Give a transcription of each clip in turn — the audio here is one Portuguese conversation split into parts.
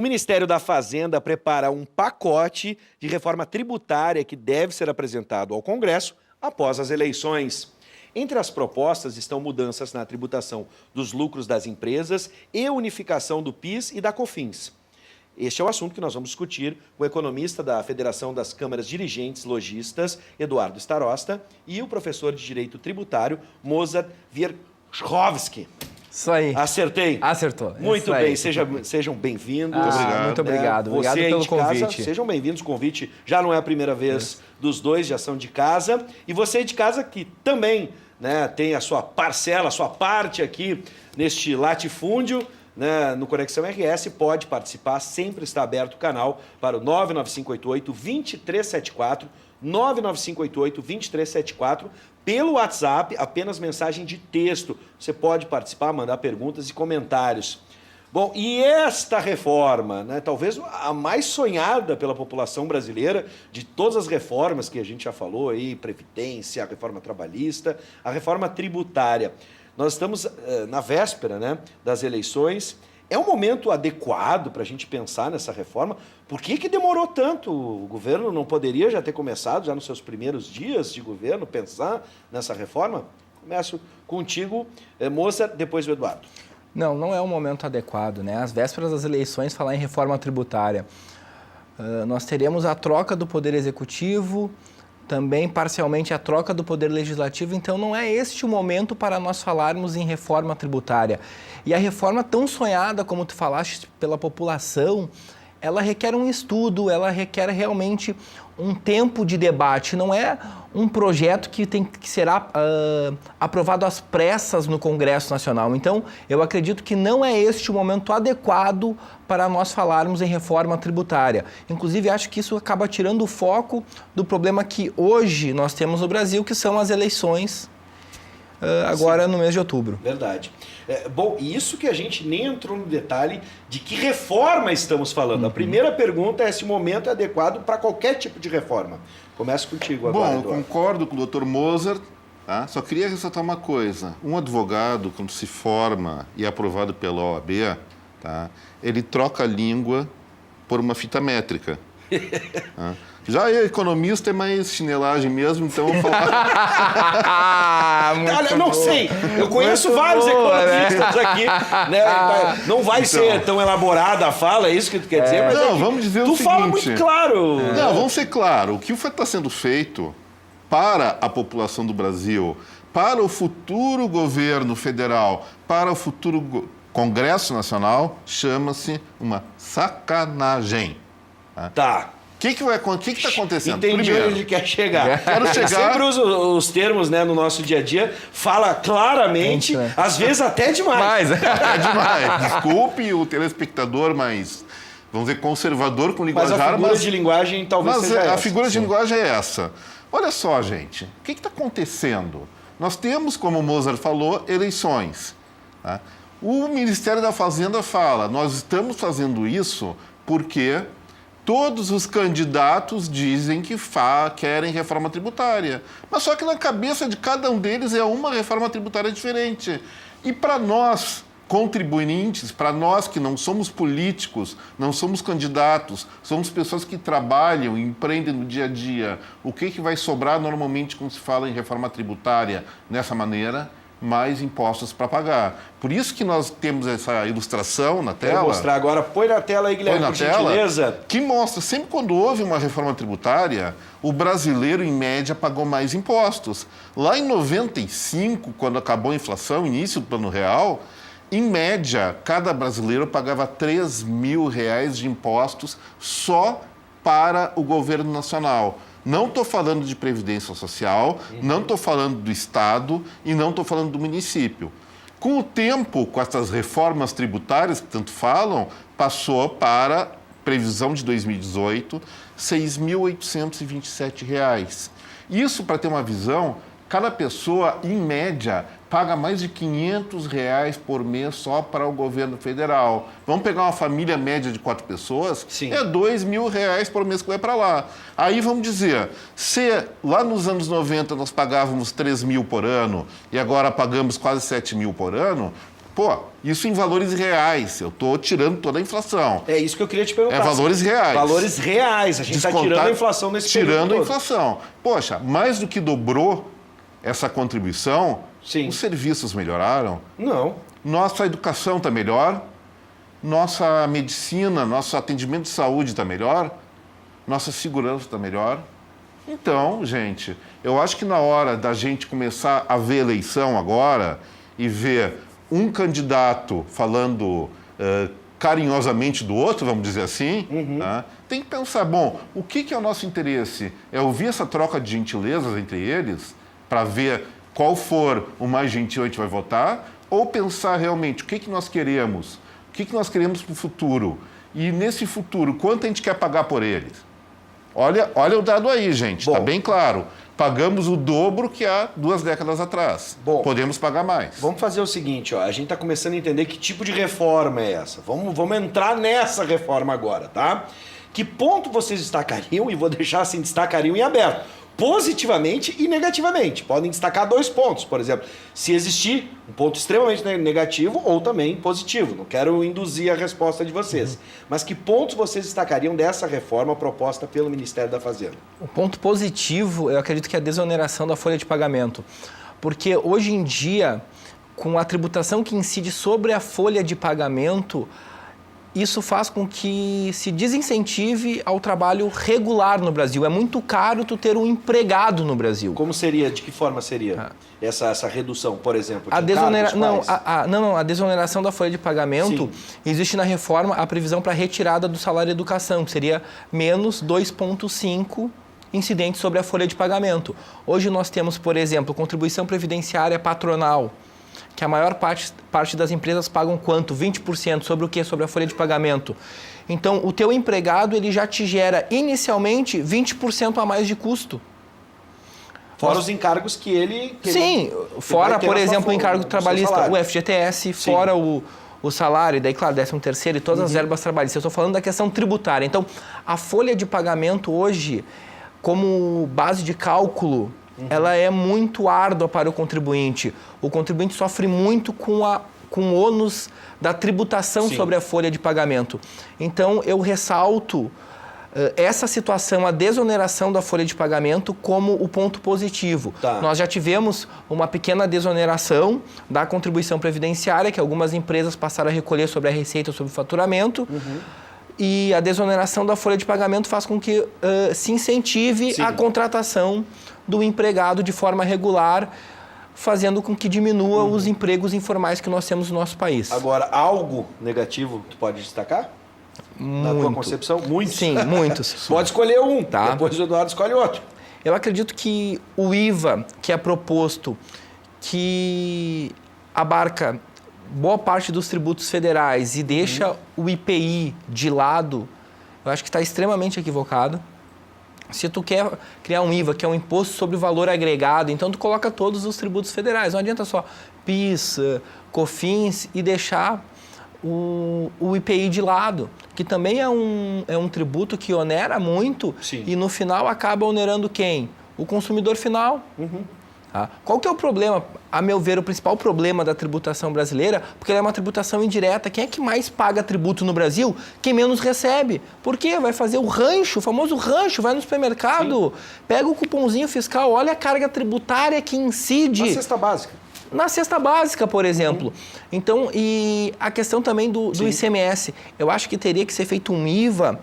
Ministério da Fazenda prepara um pacote de reforma tributária que deve ser apresentado ao Congresso após as eleições. Entre as propostas estão mudanças na tributação dos lucros das empresas e unificação do PIS e da COFINS. Este é o assunto que nós vamos discutir com o economista da Federação das Câmaras Dirigentes Logistas, Eduardo Starosta, e o professor de Direito Tributário, Mozart Wierchowski. Isso aí. Acertei? Acertou. Muito bem, sejam bem-vindos. Muito obrigado. Obrigado pelo convite. Casa, sejam bem-vindos, o convite já não é a primeira vez dos dois, já são de casa. E você aí de casa que também tem a sua parcela, a sua parte aqui neste latifúndio, no Conexão RS, pode participar, sempre está aberto o canal para o 99588-2374, 99588-2374, pelo WhatsApp, apenas mensagem de texto. Você pode participar, mandar perguntas e comentários. Bom, e esta reforma, talvez a mais sonhada pela população brasileira, de todas as reformas que a gente já falou aí, Previdência, a reforma trabalhista, a reforma tributária. Nós estamos na véspera das eleições. É um momento adequado para a gente pensar nessa reforma? Por que demorou tanto? O governo não poderia já ter começado, já nos seus primeiros dias de governo, pensar nessa reforma? Começo contigo, Moça, depois o Eduardo. Não é um momento adequado, Às vésperas das eleições, falar em reforma tributária. Nós teremos a troca do Poder Executivo, também parcialmente a troca do Poder Legislativo, então não é este o momento para nós falarmos em reforma tributária. E a reforma tão sonhada, como tu falaste, pela população, ela requer um estudo, ela requer realmente um tempo de debate, não é um projeto que será aprovado às pressas no Congresso Nacional. Então, eu acredito que não é este o momento adequado para nós falarmos em reforma tributária. Inclusive, acho que isso acaba tirando o foco do problema que hoje nós temos no Brasil, que são as eleições agora no mês de outubro. Verdade. Bom, isso que a gente nem entrou no detalhe de que reforma estamos falando. A primeira pergunta é se o momento é adequado para qualquer tipo de reforma. Começo contigo agora, Bom, Eduardo. eu concordo com o Dr. Mozart, tá? Só queria ressaltar uma coisa. Um advogado, quando se forma e é aprovado pela OAB, tá? Ele troca a língua por uma fita métrica. Tá? Já eu, economista, é mais chinelagem mesmo, então eu vou falar... Olha, eu não sei. Eu conheço vários economistas aqui. Não vai ser tão elaborada a fala, é isso que tu quer dizer? Mas não, vamos dizer o seguinte... Tu fala muito claro. Não, vamos ser claros. O que está sendo feito para a população do Brasil, para o futuro governo federal, para o futuro Congresso Nacional, chama-se uma sacanagem. Tá. O que está acontecendo? Entendi Primeiro, onde ele quer chegar. Quero chegar... Sempre usa os termos no nosso dia a dia, fala claramente, às vezes até demais. É demais. Desculpe o telespectador, mas vamos dizer conservador com linguajar. Mas a figura de linguagem talvez seja essa. A figura de linguagem é essa. Olha só, gente, o que está acontecendo? Nós temos, como o Mozart falou, eleições. Tá? O Ministério da Fazenda fala, nós estamos fazendo isso porque... todos os candidatos dizem que querem reforma tributária. Mas só que na cabeça de cada um deles é uma reforma tributária diferente. E para nós, contribuintes, para nós que não somos políticos, não somos candidatos, somos pessoas que trabalham e empreendem no dia a dia, o que vai sobrar normalmente quando se fala em reforma tributária nessa maneira? Mais impostos para pagar. Por isso que nós temos essa ilustração na tela. Vou mostrar agora. Põe na tela aí, Guilherme, por gentileza. Que mostra, sempre quando houve uma reforma tributária, o brasileiro, em média, pagou mais impostos. Lá em 95, quando acabou a inflação, início do Plano Real, em média, cada brasileiro pagava R$3.000 de impostos só para o governo nacional. Não estou falando de Previdência Social, não estou falando do Estado e não estou falando do município. Com o tempo, com essas reformas tributárias que tanto falam, passou para, previsão de 2018, R$ 6.827. Isso, para ter uma visão, cada pessoa, em média, paga mais de R$500 por mês só para o governo federal. Vamos pegar uma família média de 4 pessoas, Sim. É R$2.000 por mês que vai para lá. Aí vamos dizer, se lá nos anos 90 nós pagávamos 3 mil por ano e agora pagamos quase 7 mil por ano, Pô, isso em valores reais. Eu estou tirando toda a inflação. É isso que eu queria te perguntar. É valores reais. Valores reais. A gente está tirando a inflação nesse período Tirando a todo. inflação. Poxa, mais do que dobrou essa contribuição, Sim. Os serviços melhoraram. Não. Nossa educação está melhor. Nossa medicina, nosso atendimento de saúde está melhor. Nossa segurança está melhor. Então, gente, eu acho que na hora da gente começar a ver eleição agora e ver um candidato falando carinhosamente do outro, vamos dizer assim, tá? Tem que pensar, bom, o que é o nosso interesse? É ouvir essa troca de gentilezas entre eles para ver qual for o mais gentil a gente vai votar, ou pensar realmente o que nós queremos, o que nós queremos para o futuro e nesse futuro, quanto a gente quer pagar por eles? Olha o dado aí, gente, está bem claro. Pagamos o dobro que há 2 décadas atrás. Bom, podemos pagar mais. Vamos fazer o seguinte, ó, a gente está começando a entender que tipo de reforma é essa. Vamos entrar nessa reforma agora, tá? Que ponto vocês destacariam, e vou deixar assim, destacariam em aberto, positivamente e negativamente. Podem destacar 2 pontos, por exemplo, se existir um ponto extremamente negativo ou também positivo. Não quero induzir a resposta de vocês. Mas que pontos vocês destacariam dessa reforma proposta pelo Ministério da Fazenda? O ponto positivo, eu acredito que é a desoneração da folha de pagamento. Porque hoje em dia, com a tributação que incide sobre a folha de pagamento, isso faz com que se desincentive ao trabalho regular no Brasil. É muito caro tu ter um empregado no Brasil. Como seria, de que forma seria essa redução, por exemplo? A desoneração da folha de pagamento, existe na reforma a previsão para retirada do salário de educação, que seria menos 2,5 incidentes sobre a folha de pagamento. Hoje nós temos, por exemplo, contribuição previdenciária patronal, que a maior parte das empresas pagam quanto? 20%. Sobre o quê? Sobre a folha de pagamento. Então, o teu empregado ele já te gera inicialmente 20% a mais de custo. Fora os encargos que ele... Fora, por exemplo, o encargo trabalhista, o FGTS, fora o salário, daí, claro, 13º e todas as verbas trabalhistas. Eu estou falando da questão tributária. Então, a folha de pagamento hoje, como base de cálculo, ela é muito árdua para o contribuinte. O contribuinte sofre muito com o ônus da tributação sobre a folha de pagamento. Então, eu ressalto essa situação, a desoneração da folha de pagamento, como o ponto positivo. Nós já tivemos uma pequena desoneração da contribuição previdenciária, que algumas empresas passaram a recolher sobre a receita sobre o faturamento. E a desoneração da folha de pagamento faz com que se incentive a contratação do empregado de forma regular, fazendo com que diminua os empregos informais que nós temos no nosso país. Agora, algo negativo tu pode destacar? Muito. Na tua concepção? Muitos? Sim, muitos. Pode escolher um, depois o Eduardo escolhe outro. Eu acredito que o IVA que é proposto, que abarca boa parte dos tributos federais e deixa o IPI de lado, eu acho que está extremamente equivocado. Se tu quer criar um IVA, que é um imposto sobre o valor agregado, então tu coloca todos os tributos federais. Não adianta só PIS, COFINS e deixar o IPI de lado, que também é um tributo que onera muito e no final acaba onerando quem? O consumidor final. Qual que é o problema? A meu ver, o principal problema da tributação brasileira, porque ela é uma tributação indireta. Quem é que mais paga tributo no Brasil? Quem menos recebe. Por quê? Vai fazer o rancho, o famoso rancho, vai no supermercado, pega o cupomzinho fiscal, olha a carga tributária que incide... Na cesta básica. Na cesta básica, por exemplo. Então, e a questão também do ICMS. Eu acho que teria que ser feito um IVA...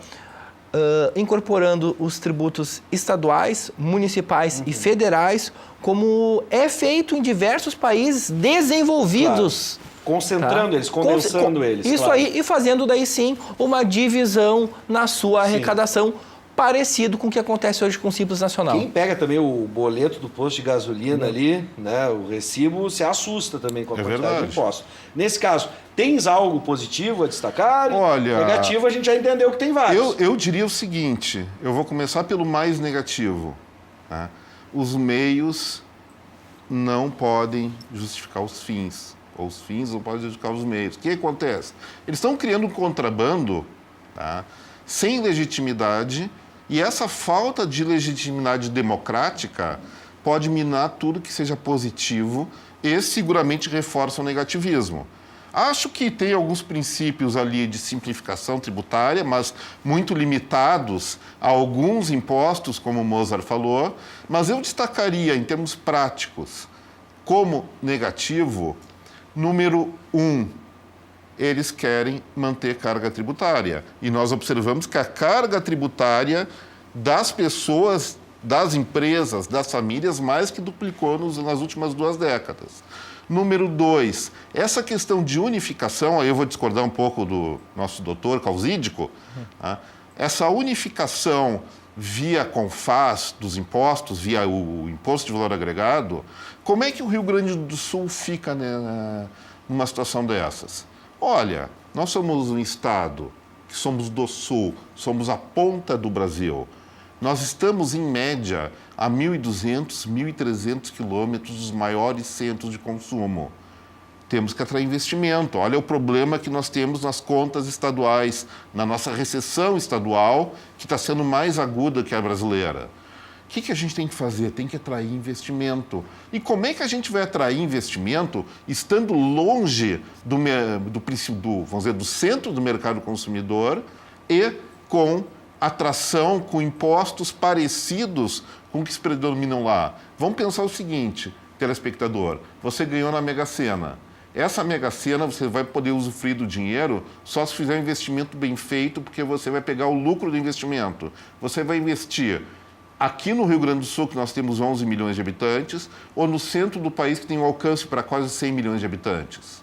incorporando os tributos estaduais, municipais e federais, como é feito em diversos países desenvolvidos. Claro. Concentrando eles, condensando eles. Isso aí, e fazendo daí sim uma divisão na sua arrecadação, parecido com o que acontece hoje com o Simples Nacional. Quem pega também o boleto do posto de gasolina ali, né, o recibo, se assusta também com a quantidade de impostos. Nesse caso, tens algo positivo a destacar? Olha, negativo a gente já entendeu que tem vários. Eu diria o seguinte, eu vou começar pelo mais negativo. Tá? Os meios não podem justificar os fins, ou os fins não podem justificar os meios. O que acontece? Eles estão criando um contrabando, tá? Sem legitimidade, e essa falta de legitimidade democrática pode minar tudo que seja positivo e seguramente reforça o negativismo. Acho que tem alguns princípios ali de simplificação tributária, mas muito limitados a alguns impostos, como o Mozart falou. Mas eu destacaria, em termos práticos, como negativo, número 1, eles querem manter carga tributária. E nós observamos que a carga tributária das pessoas, das empresas, das famílias, mais que duplicou nas últimas 2 décadas. Número 2, essa questão de unificação, aí eu vou discordar um pouco do nosso doutor Causídico, essa unificação via CONFAS dos impostos, via o Imposto de Valor Agregado, como é que o Rio Grande do Sul fica numa situação dessas? Olha, nós somos um estado que somos do Sul, somos a ponta do Brasil. Nós estamos, em média, a 1.200, 1.300 quilômetros dos maiores centros de consumo. Temos que atrair investimento. Olha o problema que nós temos nas contas estaduais, na nossa recessão estadual, que está sendo mais aguda que a brasileira. O que a gente tem que fazer? Tem que atrair investimento. E como é que a gente vai atrair investimento estando longe vamos dizer, do centro do mercado consumidor e com atração, com impostos parecidos com que se predominam lá? Vamos pensar o seguinte, telespectador, você ganhou na Mega Sena. Essa Mega Sena você vai poder usufruir do dinheiro só se fizer um investimento bem feito, porque você vai pegar o lucro do investimento. Você vai investir aqui no Rio Grande do Sul, que nós temos 11 milhões de habitantes, ou no centro do país, que tem um alcance para quase 100 milhões de habitantes?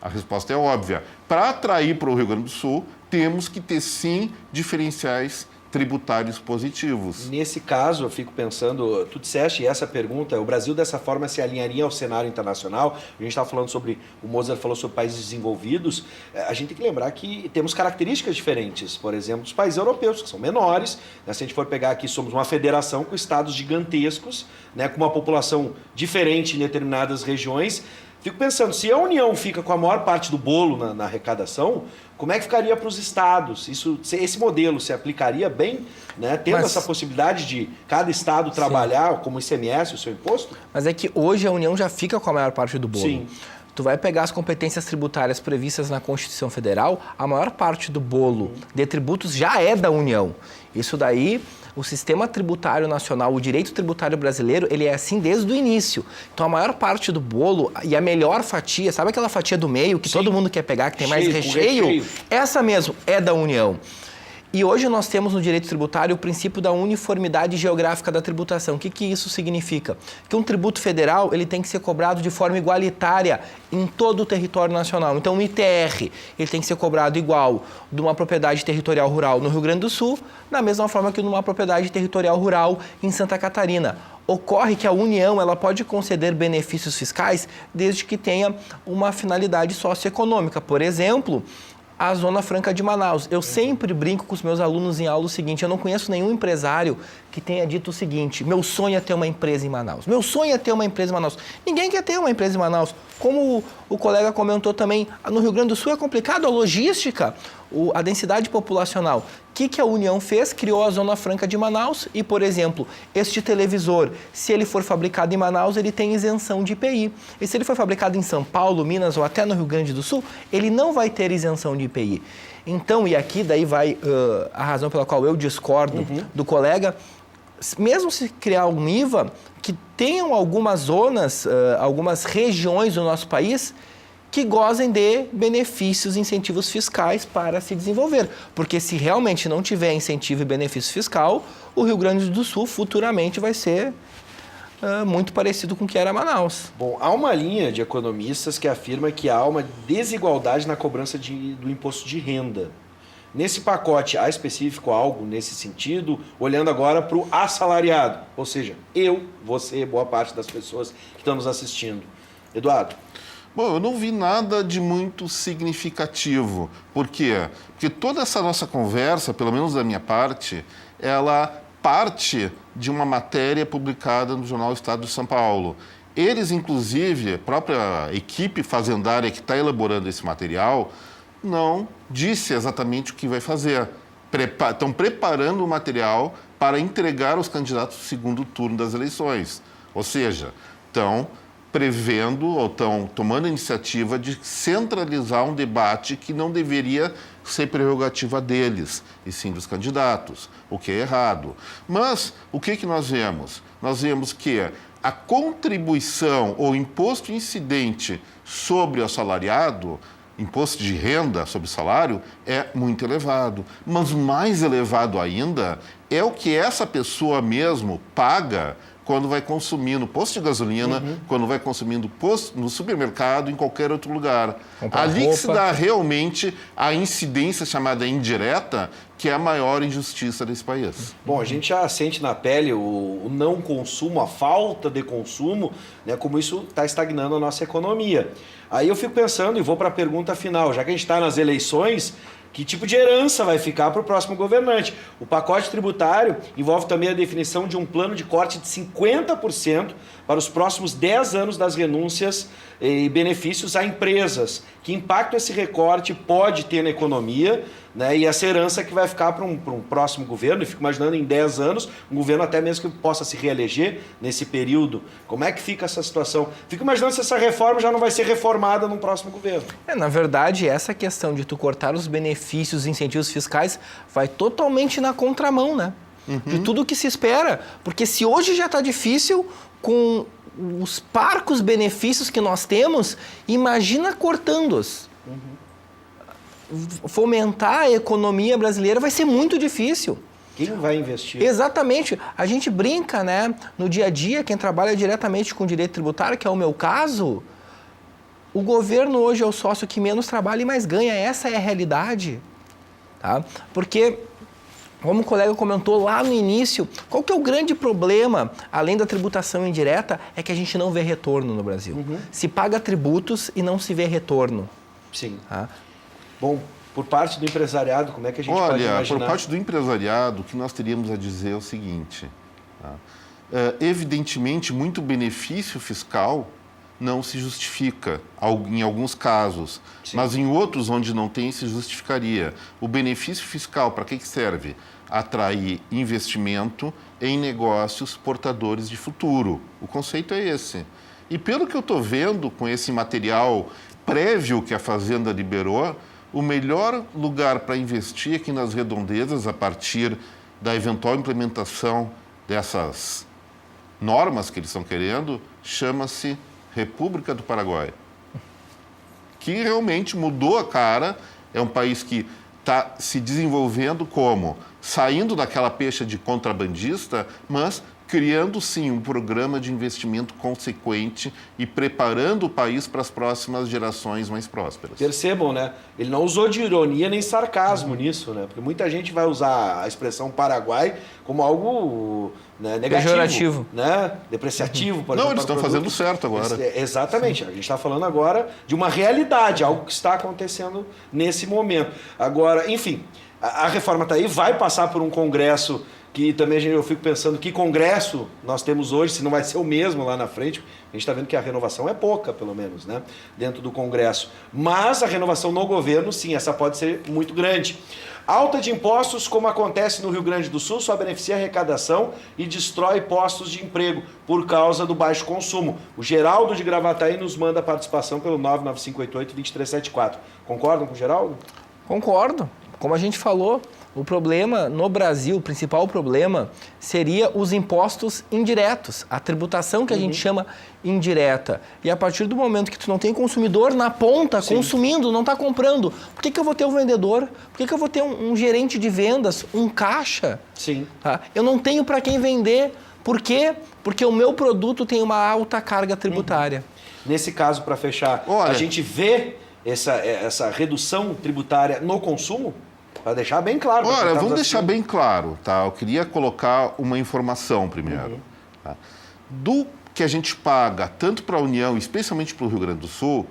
A resposta é óbvia. Para atrair para o Rio Grande do Sul, temos que ter, sim, diferenciais tributários positivos. Nesse caso, eu fico pensando, tu disseste essa pergunta, o Brasil dessa forma se alinharia ao cenário internacional? A gente estava falando sobre, o Mozart falou sobre países desenvolvidos, a gente tem que lembrar que temos características diferentes, por exemplo, dos países europeus, que são menores, né? Se a gente for pegar aqui, somos uma federação com estados gigantescos, né? Com uma população diferente em determinadas regiões. Fico pensando, se a União fica com a maior parte do bolo na arrecadação, como é que ficaria para os estados? Esse modelo se aplicaria bem, né? Tendo essa possibilidade de cada estado trabalhar, sim, como ICMS, o seu imposto? Mas é que hoje a União já fica com a maior parte do bolo. Sim. Tu vai pegar as competências tributárias previstas na Constituição Federal, a maior parte do bolo de tributos já é da União. Isso daí, o sistema tributário nacional, o direito tributário brasileiro, ele é assim desde o início. Então, a maior parte do bolo e a melhor fatia, sabe aquela fatia do meio que, sim, todo mundo quer pegar, que tem mais recheio? Essa mesmo é da União. E hoje nós temos no direito tributário o princípio da uniformidade geográfica da tributação. O que isso significa? Que um tributo federal ele tem que ser cobrado de forma igualitária em todo o território nacional. Então, o ITR ele tem que ser cobrado igual de uma propriedade territorial rural no Rio Grande do Sul, da mesma forma que numa propriedade territorial rural em Santa Catarina. Ocorre que a União ela pode conceder benefícios fiscais desde que tenha uma finalidade socioeconômica. Por exemplo, a Zona Franca de Manaus. Eu sempre brinco com os meus alunos em aula o seguinte, eu não conheço nenhum empresário que tenha dito o seguinte, meu sonho é ter uma empresa em Manaus. Meu sonho é ter uma empresa em Manaus. Ninguém quer ter uma empresa em Manaus. Como o colega comentou também, no Rio Grande do Sul é complicado a logística, a densidade populacional. O que a União fez? Criou a Zona Franca de Manaus e, por exemplo, este televisor, se ele for fabricado em Manaus, ele tem isenção de IPI. E se ele for fabricado em São Paulo, Minas ou até no Rio Grande do Sul, ele não vai ter isenção de IPI. Então, e aqui daí vai a razão pela qual eu discordo do colega, mesmo se criar um IVA, que tenham algumas zonas, algumas regiões do nosso país que gozem de benefícios e incentivos fiscais para se desenvolver. Porque se realmente não tiver incentivo e benefício fiscal, o Rio Grande do Sul futuramente vai ser muito parecido com o que era Manaus. Bom, há uma linha de economistas que afirma que há uma desigualdade na cobrança do imposto de renda. Nesse pacote, há específico algo nesse sentido, olhando agora para o assalariado, ou seja, eu, você, boa parte das pessoas que estão nos assistindo. Eduardo? Bom, eu não vi nada de muito significativo. Por quê? Porque toda essa nossa conversa, pelo menos da minha parte, ela parte de uma matéria publicada no jornal Estado de São Paulo. Eles, inclusive, a própria equipe fazendária que está elaborando esse material, não disse exatamente o que vai fazer. Estão preparando o material para entregar aos candidatos no segundo turno das eleições. Ou seja, estão prevendo ou estão tomando a iniciativa de centralizar um debate que não deveria ser prerrogativa deles, e sim dos candidatos, o que é errado. Mas o que nós vemos? Nós vemos que a contribuição ou imposto incidente sobre o assalariado, imposto de renda sobre salário, é muito elevado. Mas mais elevado ainda é o que essa pessoa mesmo paga quando vai consumir no posto de gasolina, quando vai consumir no supermercado, em qualquer outro lugar. Comprar Ali roupa. que se dá realmente a incidência chamada indireta, que é a maior injustiça desse país. Bom, a gente já sente na pele o não consumo, a falta de consumo, né, como isso está estagnando a nossa economia. Aí eu fico pensando, e vou para a pergunta final, já que a gente está nas eleições, que tipo de herança vai ficar para o próximo governante? O pacote tributário envolve também a definição de um plano de corte de 50% para os próximos 10 anos das renúncias e benefícios a empresas. Que impacto esse recorte pode ter na economia, né? E essa herança que vai ficar para um próximo governo? Eu fico imaginando em 10 anos, um governo até mesmo que possa se reeleger nesse período. Como é que fica essa situação? Fico imaginando se essa reforma já não vai ser reformada no próximo governo. Na verdade, essa questão de tu cortar os benefícios e incentivos fiscais vai totalmente na contramão, né? De tudo que se espera. Porque se hoje já está difícil com os parcos benefícios que nós temos, imagina cortando-os. Fomentar a economia brasileira vai ser muito difícil. Quem vai investir? Exatamente. A gente brinca, né? No dia a dia, quem trabalha diretamente com direito tributário, que é o meu caso, o governo hoje é o sócio que menos trabalha e mais ganha. Essa é a realidade. Tá? Porque, como o colega comentou lá no início, qual que é o grande problema, além da tributação indireta, é que a gente não vê retorno no Brasil. Se paga tributos e não se vê retorno. Sim. Tá? Bom, por parte do empresariado, como é que a gente pode imaginar? Por parte do empresariado, o que nós teríamos a dizer é o seguinte. Tá? Evidentemente, muito benefício fiscal não se justifica, em alguns casos. Sim. Mas em outros, onde não tem, se justificaria. O benefício fiscal, para que serve? Atrair investimento em negócios portadores de futuro. O conceito é esse. E pelo que eu estou vendo com esse material prévio que a Fazenda liberou, o melhor lugar para investir aqui nas redondezas, a partir da eventual implementação dessas normas que eles estão querendo, chama-se República do Paraguai. Que realmente mudou a cara, é um país que está se desenvolvendo como? Saindo daquela pecha de contrabandista, mas criando, sim, um programa de investimento consequente e preparando o país para as próximas gerações mais prósperas. Percebam, né? Ele não usou de ironia nem sarcasmo nisso, né? Porque muita gente vai usar a expressão Paraguai como algo, né, negativo. Pejorativo. Né? Depreciativo, por exemplo. Não, eles estão fazendo certo agora. Exatamente. A gente está falando agora de uma realidade, algo que está acontecendo nesse momento. Agora, enfim, a reforma está aí, vai passar por um congresso que também eu fico pensando que congresso nós temos hoje, se não vai ser o mesmo lá na frente. A gente está vendo que a renovação é pouca, pelo menos, né, dentro do Congresso. Mas a renovação no governo, sim, essa pode ser muito grande. Alta de impostos, como acontece no Rio Grande do Sul, só beneficia a arrecadação e destrói postos de emprego por causa do baixo consumo. O Geraldo de Gravataí nos manda a participação pelo 99588-2374. Concordam com o Geraldo? Concordo. Como a gente falou, o problema no Brasil, o principal problema, seria os impostos indiretos, a tributação que a gente chama indireta. E a partir do momento que tu não tem consumidor na ponta, Sim. consumindo, não está comprando, por que eu vou ter um vendedor? Por que eu vou ter um gerente de vendas, um caixa? Sim. Tá? Eu não tenho para quem vender. Por quê? Porque o meu produto tem uma alta carga tributária. Nesse caso, para fechar, Olha, a gente vê essa redução tributária no consumo? Para deixar bem claro. Olha, vamos deixar bem claro, tá? Eu queria colocar uma informação primeiro. Tá? Do que a gente paga, tanto para a União, especialmente para o Rio Grande do Sul,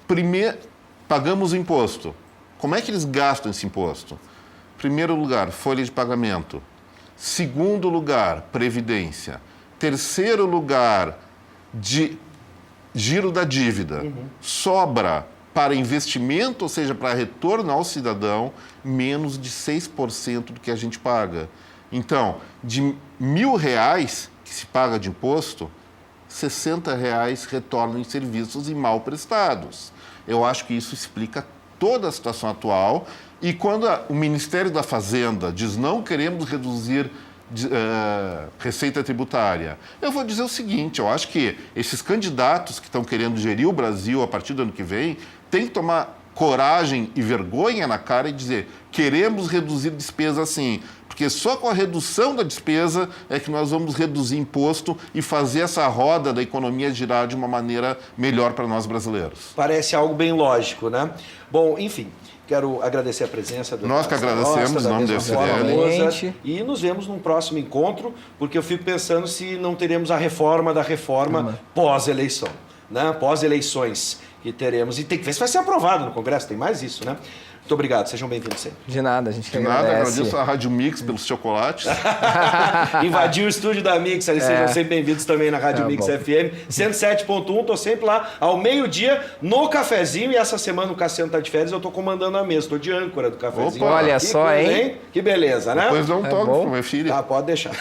primeiro, pagamos o imposto. Como é que eles gastam esse imposto? Primeiro lugar, folha de pagamento. Segundo lugar, previdência. Terceiro lugar, de giro da dívida. Sobra para investimento, ou seja, para retorno ao cidadão, menos de 6% do que a gente paga. Então, de R$1.000 que se paga de imposto, R$60 retornam em serviços e mal prestados. Eu acho que isso explica toda a situação atual. E quando o Ministério da Fazenda diz não queremos reduzir receita tributária, eu vou dizer o seguinte, eu acho que esses candidatos que estão querendo gerir o Brasil a partir do ano que vem têm que tomar coragem e vergonha na cara e dizer queremos reduzir despesa sim, porque só com a redução da despesa é que nós vamos reduzir imposto e fazer essa roda da economia girar de uma maneira melhor para nós brasileiros. Parece algo bem lógico, né? Bom, enfim, quero agradecer a presença do Nós que agradecemos, em nome do FCDL. E nos vemos num próximo encontro, porque eu fico pensando se não teremos a reforma da reforma pós-eleição, né? Pós-eleições que teremos. E tem que ver se vai ser aprovado no Congresso, tem mais isso, né? Muito obrigado, sejam bem-vindos sempre. De nada, a gente que De nada, agradece. agradeço a Rádio Mix pelos chocolates. Invadiu o estúdio da Mix, ali sejam sempre bem-vindos também na Rádio Mix FM 107.1, tô sempre lá ao meio-dia no cafezinho, e essa semana o Cassiano tá de férias, eu tô comandando a mesa, tô de âncora do cafezinho. Opa, olha Que só, coisa, hein? Que beleza, né? Depois dá um toque bom. para minha filha. Tá, pode deixar.